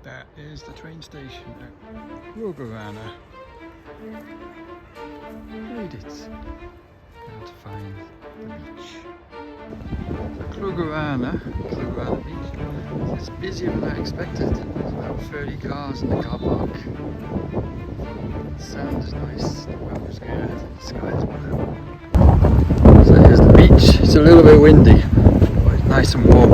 That is the train station at Kloogarana. Made it. Now to find the beach. Kloogarana beach. It's busier than I expected. There's about 30 cars in the car park. The sound is nice, the weather's good, the sky is blue. So here's the beach. It's a little bit windy, but it's nice and warm.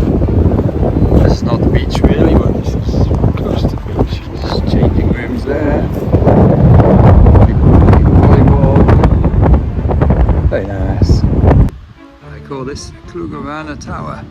This is not the beach really, but this is close to the beach. Just changing rooms there. People playing volleyball. Very nice. I call this Kloogarana Tower.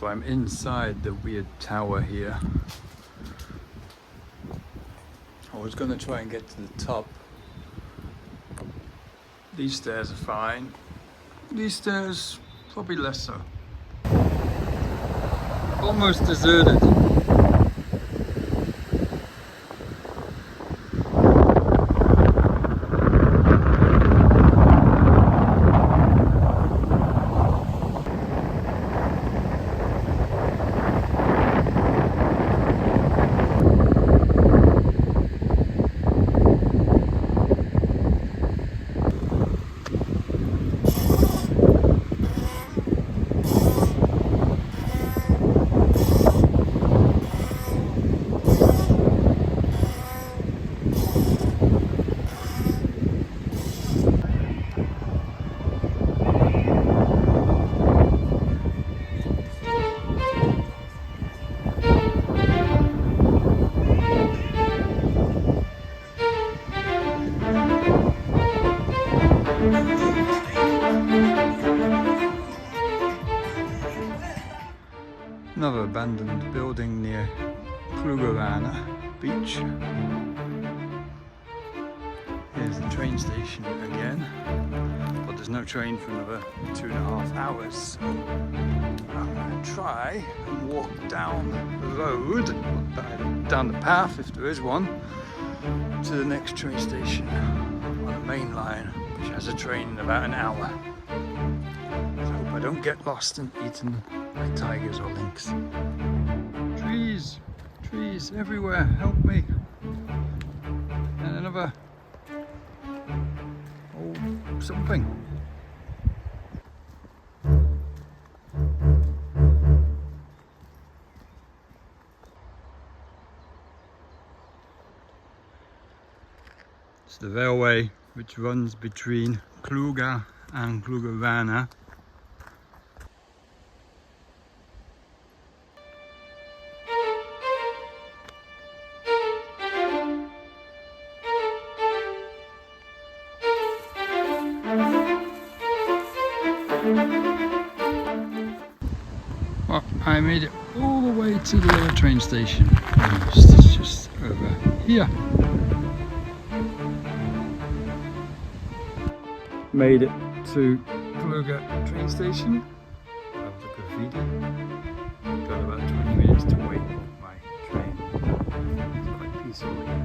I'm inside the weird tower here. I was gonna try and get to the top. These stairs are fine. These stairs, probably less so. Almost deserted. Another abandoned building near Kloogarana beach. Here's the train station again, but there's no train for another 2.5 hours. So I'm going to try and walk down the road, down the path if there is one, to the next train station on the main line, which has a train in about an hour. So I hope I don't get lost and eaten by tigers or lynx. Trees everywhere, help me. And another something. It's the railway which runs between Klooga and Kloogarana. Well, I made it all the way to the train station. It's just over here. Made it to Klooga train station. Love the graffiti. Got about 20 minutes to wait for my train. It's quite peaceful here.